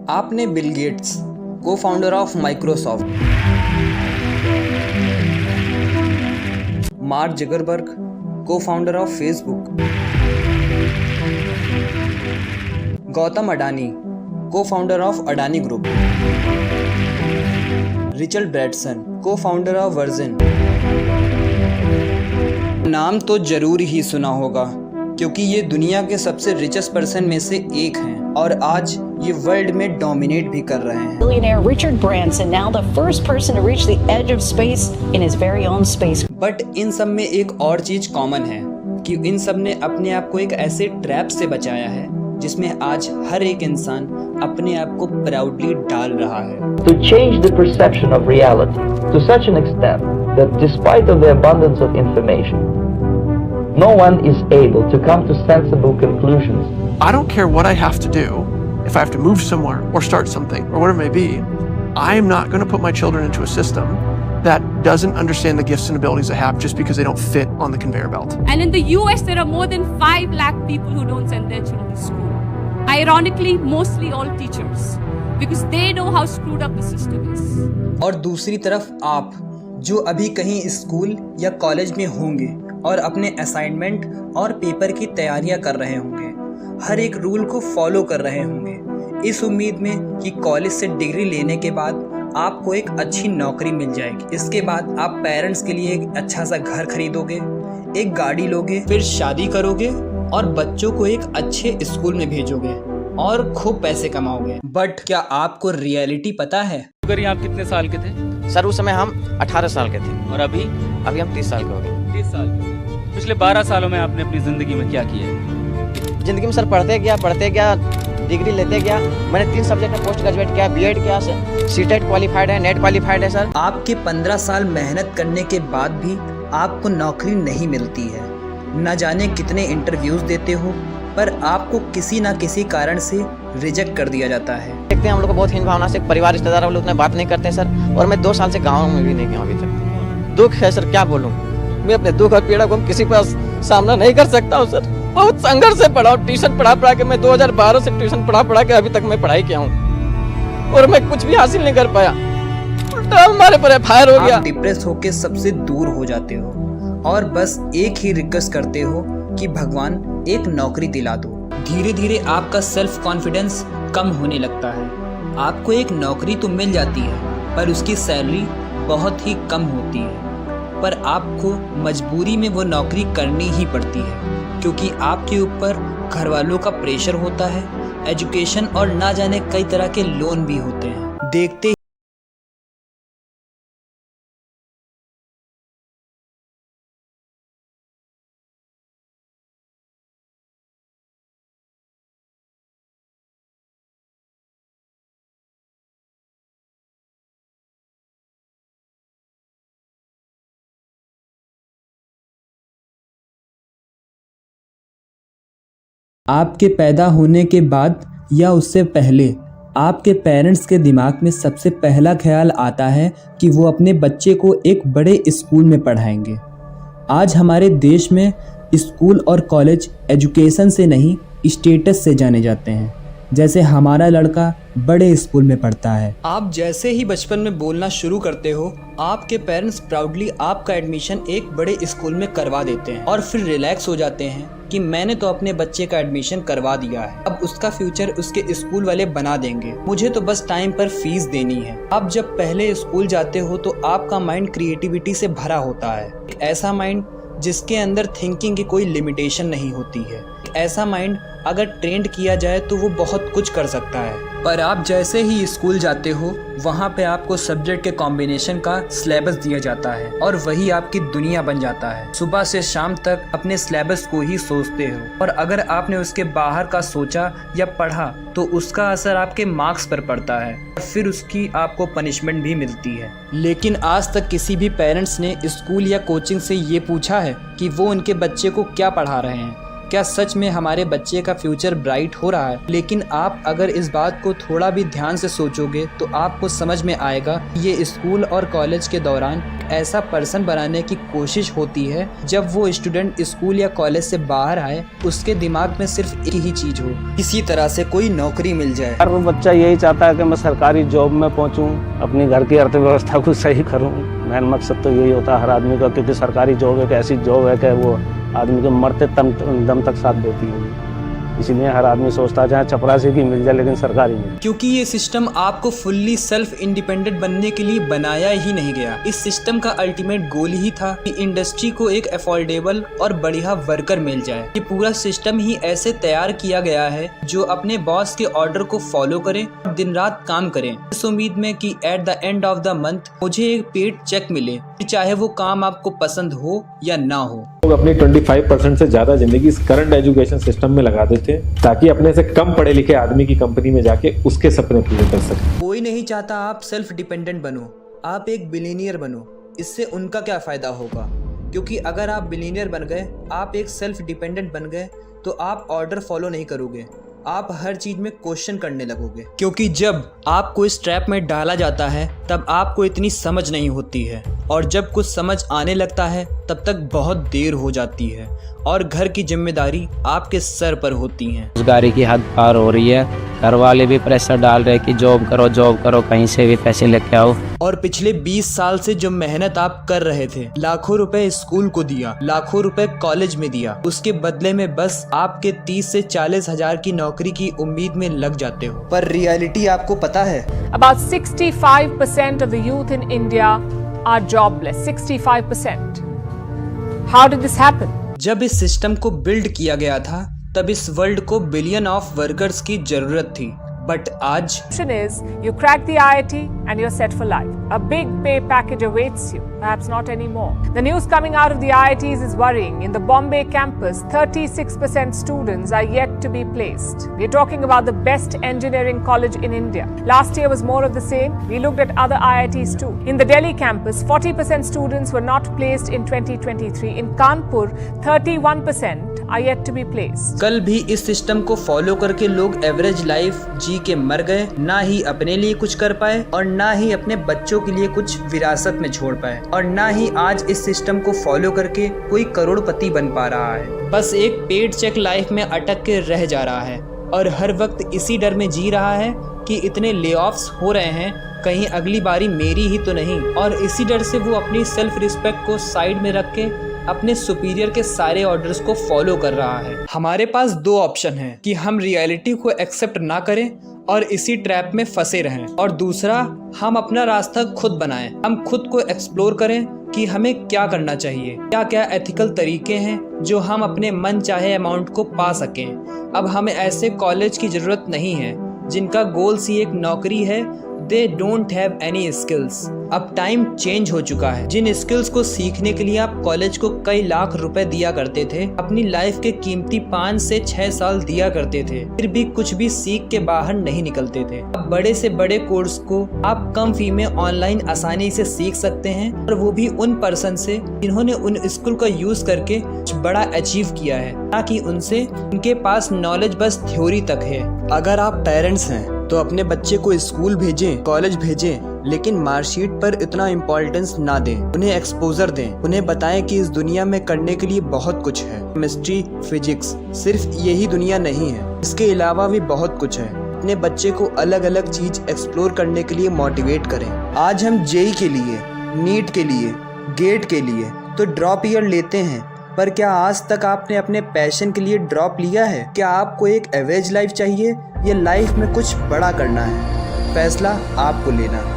आपने Bill Gates, co-founder of Microsoft, Mark Zuckerberg, co-founder of Facebook, Gautam Adani, co-founder of Adani group, Richard Branson, co-founder of Virgin. नाम तो जरूर ही सुना होगा क्योंकि ये दुनिया के सबसे रिचेस्ट पर्सन में से एक हैं और आज ये वर्ल्ड में डोमिनेट भी कर रहे हैं। Billionaire Richard Branson, now the first person to reach the edge of space in his very own space. But in सब में एक और चीज कॉमन है कि इन सब ने अपने आप को एक ऐसे ट्रैप से बचाया है जिसमें आज हर एक इंसान अपने आप को प्राउडली डाल रहा है। To change the perception of reality to such an extent that despite of the abundance of information, no one is able to come to sensible conclusions. I don't care what I have to do. If I have to move somewhere or start something or whatever it may be, I am not going to put my children into a system that doesn't understand the gifts and abilities they have just because they don't fit on the conveyor belt. And in the US, there are more than 5 lakh people who don't send their children to school. Ironically, mostly all teachers, because they know how screwed up the system is. और दूसरी तरफ आप जो अभी कहीं school या college में होंगे और अपने असाइनमेंट और पेपर की तैयारियां कर रहे होंगे, हर एक रूल को फॉलो कर रहे होंगे इस उम्मीद में कि कॉलेज से डिग्री लेने के बाद आपको एक अच्छी नौकरी मिल जाएगी। इसके बाद आप पेरेंट्स के लिए एक अच्छा सा घर खरीदोगे, एक गाड़ी लोगे, फिर शादी करोगे और बच्चों को एक अच्छे स्कूल में भेजोगे और खूब पैसे कमाओगे। बट क्या आपको रियलिटी पता है? अगर आप कितने साल के थे? सर उस समय हम 18 साल के थे। और अभी हम 30 साल के हो गए। 30 साल के। पिछले 12 सालों में आपने अपनी ज़िंदगी में क्या किया है? ज़िंदगी में सर पढ़ते गया, डिग्री लेते गया। मैंने 3 सब्जेक्ट में पोस्ट ग्रेजुएट किया, बीएड किया, सीटेट क्वालिफाइड है, नेट क्वालिफाइड है सर। आपके 15 साल मेहनत करने के बाद भी आपको नौकरी नहीं मिलती है। न जाने कितने इंटरव्यूज देते हो पर आपको किसी ना किसी कारण से रिजेक्ट कर दिया जाता है। देखते हैं हम लोग को बहुत हीन भावना से परिवार रिश्तेदार हम लोग उतना बात नहीं करते सर। और मैं 2 साल से गाँव में भी नहीं गया अभी तक। दुख है सर, क्या बोलूँ। मैं अपने दुख और पीड़ा को किसी पास सामना नहीं कर सकता हूँ सर। बहुत संघर्ष से पढ़ा हूँ, ट्यूशन पढ़ा के मैं 2012 से ट्यूशन पढ़ा के अभी तक मैं पढ़ाई किया हूँ और मैं कुछ भी हासिल नहीं कर पाया। उल्टा हमारे पर एफआईआर हो गया। आप डिप्रेस होके सबसे दूर हो जाते हो और बस एक ही रिक्वेस्ट करते हो कि भगवान एक नौकरी दिला दो। धीरे धीरे आपका सेल्फ कॉन्फिडेंस कम होने लगता है। आपको एक नौकरी तो मिल जाती है पर उसकी सैलरी बहुत ही कम होती है, पर आपको मजबूरी में वो नौकरी करनी ही पड़ती है क्योंकि आपके ऊपर घर वालों का प्रेशर होता है, एजुकेशन और ना जाने कई तरह के लोन भी होते हैं। देखते आपके पैदा होने के बाद या उससे पहले आपके पेरेंट्स के दिमाग में सबसे पहला ख्याल आता है कि वो अपने बच्चे को एक बड़े स्कूल में पढ़ाएंगे। आज हमारे देश में स्कूल और कॉलेज एजुकेशन से नहीं स्टेटस से जाने जाते हैं। जैसे हमारा लड़का बड़े स्कूल में पढ़ता है। आप जैसे ही बचपन में बोलना शुरू करते हो आपके पेरेंट्स प्राउडली आपका एडमिशन एक बड़े स्कूल में करवा देते हैं और फिर रिलैक्स हो जाते हैं कि मैंने तो अपने बच्चे का एडमिशन करवा दिया है, अब उसका फ्यूचर उसके स्कूल वाले बना देंगे, मुझे तो बस टाइम पर फीस देनी है। अब जब पहले स्कूल जाते हो तो आपका माइंड क्रिएटिविटी से भरा होता है, एक ऐसा माइंड जिसके अंदर थिंकिंग की कोई लिमिटेशन नहीं होती है। ऐसा माइंड अगर ट्रेंड किया जाए तो वो बहुत कुछ कर सकता है। पर आप जैसे ही स्कूल जाते हो वहाँ पे आपको सब्जेक्ट के कॉम्बिनेशन का सिलेबस दिया जाता है और वही आपकी दुनिया बन जाता है। सुबह से शाम तक अपने सिलेबस को ही सोचते हो और अगर आपने उसके बाहर का सोचा या पढ़ा तो उसका असर आपके मार्क्स पर पड़ता है और फिर उसकी आपको पनिशमेंट भी मिलती है। लेकिन आज तक किसी भी पेरेंट्स ने स्कूल या कोचिंग से ये पूछा है कि वो उनके बच्चे को क्या पढ़ा रहे हैं क्या सच में हमारे बच्चे का फ्यूचर ब्राइट हो रहा है? लेकिन आप अगर इस बात को थोड़ा भी ध्यान से सोचोगे तो आपको समझ में आएगा ये स्कूल और कॉलेज के दौरान ऐसा पर्सन बनाने की कोशिश होती है जब वो स्टूडेंट स्कूल या कॉलेज से बाहर आए उसके दिमाग में सिर्फ एक ही चीज हो, किसी तरह से कोई नौकरी मिल जाए। हर बच्चा यही चाहता है कि मैं सरकारी जॉब में पहुंचूं, अपनी घर की अर्थव्यवस्था को सही करूं। मेन मकसद तो यही होता है हर आदमी का, क्योंकि सरकारी जॉब एक ऐसी जॉब है कि वो आदमी के मरते दम तक साथ देती है। इसलिए हर आदमी सोचता है चाहे चपरासी की मिल जाए लेकिन सरकारी मिले। क्योंकि ये सिस्टम आपको फुल्ली सेल्फ इंडिपेंडेंट बनने के लिए बनाया ही नहीं गया। इस सिस्टम का अल्टीमेट गोल ही था कि इंडस्ट्री को एक अफोर्डेबल और बढ़िया वर्कर मिल जाए। ये पूरा सिस्टम ही ऐसे तैयार किया गया है जो अपने बॉस के ऑर्डर को फॉलो करे और दिन रात काम करे इस उम्मीद में कि at the end of the month मुझे एक पेड चेक मिले, चाहे वो काम आपको पसंद हो या ना हो। लोग अपनी 25% से ज्यादा जिंदगी इस करंट एजुकेशन सिस्टम में लगा देते हैं ताकि अपने से कम पढ़े लिखे आदमी की कंपनी में जाके उसके सपने पूरे कर सके। कोई नहीं चाहता आप सेल्फ डिपेंडेंट बनो, आप एक बिलियनियर बनो। इससे उनका क्या फायदा होगा? क्योंकि अगर आप बिलियनियर बन गए, आप एक सेल्फ डिपेंडेंट बन गए, तो आप ऑर्डर फॉलो नहीं करोगे, आप हर चीज में क्वेश्चन करने लगोगे। क्योंकि जब आपको इस ट्रैप में डाला जाता है तब आपको इतनी समझ नहीं होती है, और जब कुछ समझ आने लगता है तब तक बहुत देर हो जाती है और घर की जिम्मेदारी आपके सर पर होती है। रोजगारी की हद पार हो रही है, घर वाले भी प्रेशर डाल रहे हैं कि जॉब करो, कहीं से भी पैसे लेके आओ। और पिछले 20 साल से जो मेहनत आप कर रहे थे, लाखों रुपए स्कूल को दिया, लाखों रुपए कॉलेज में दिया, उसके बदले में बस आपके 30 से 40 हजार की नौकरी की उम्मीद में लग जाते हो। पर रियलिटी आपको पता है? About 65% of the youth in India are jobless. 65%. How did this happen? जब इस सिस्टम को बिल्ड किया गया था तब इस वर्ल्ड को बिलियन ऑफ वर्कर्स की जरूरत थी, बट आज Is you crack the IIT and you're set for life. A big pay package awaits you. Perhaps not anymore. The news coming out of the IITs is worrying. In the Bombay campus, 36% students are yet to be placed. We're talking about the best engineering college in India. Last year was more of the same. We looked at other IITs too. In the Delhi campus, 40% students were not placed in 2023. In Kanpur, 31% are yet to be placed. कल भी इस system को follow करके लोग average life जी के मर गए, ना ही अपने लिए कुछ कर पाए और ना ही अपने बच्चों के लिए कुछ विरासत में छोड़ पाए, और ना ही आज इस सिस्टम को फॉलो करके कोई करोड़पति बन पा रहा है। बस एक पेड चेक लाइफ में अटक के रह जा रहा है और हर वक्त इसी डर में जी रहा है कि इतने ले-ऑफ्स हो रहे हैं, कहीं अगली बारी मेरी ही तो नहीं। और इसी डर से वो अपनी सेल्फ रिस्पेक्ट को साइड में रख के अपने सुपीरियर के सारे ऑर्डर्स को फॉलो कर रहा है। हमारे पास दो ऑप्शन हैं कि हम रियलिटी को एक्सेप्ट ना करें और इसी ट्रैप में फंसे रहें, और दूसरा हम अपना रास्ता खुद बनाएं। हम खुद को एक्सप्लोर करें कि हमें क्या करना चाहिए, क्या क्या एथिकल तरीके हैं जो हम अपने मन चाहे अमाउंट को पा सकें। अब हमें ऐसे कॉलेज की ज़रूरत नहीं है जिनका गोल्स ही एक नौकरी है। They don't have any skills. अब टाइम चेंज हो चुका है। जिन स्किल्स को सीखने के लिए आप कॉलेज को कई लाख रुपए दिया करते थे, अपनी लाइफ के कीमती 5 से 6 साल दिया करते थे, फिर भी कुछ भी सीख के बाहर नहीं निकलते थे। अब बड़े से बड़े कोर्स को आप कम फी में ऑनलाइन आसानी से सीख सकते हैं, और वो भी उन पर्सन से जिन्होंने उन स्किल का यूज करके कुछ बड़ा अचीव किया है, ताकि उनसे उनके पास नॉलेज बस थ्योरी तक है। अगर आप पेरेंट्स हैं तो अपने बच्चे को स्कूल भेजें, कॉलेज भेजें, लेकिन मार्कशीट पर इतना इम्पोर्टेंस ना दें। उन्हें एक्सपोजर दें, उन्हें बताएं कि इस दुनिया में करने के लिए बहुत कुछ है। केमिस्ट्री, फिजिक्स सिर्फ यही दुनिया नहीं है, इसके अलावा भी बहुत कुछ है। अपने बच्चे को अलग अलग चीज एक्सप्लोर करने के लिए मोटिवेट करें। आज हम जेई के लिए, नीट के लिए, गेट के लिए तो ड्रॉप ईयर लेते हैं, पर क्या आज तक आपने अपने पैशन के लिए ड्रॉप लिया है? क्या आपको एक एवरेज लाइफ चाहिए या लाइफ में कुछ बड़ा करना है? फैसला आपको लेना है।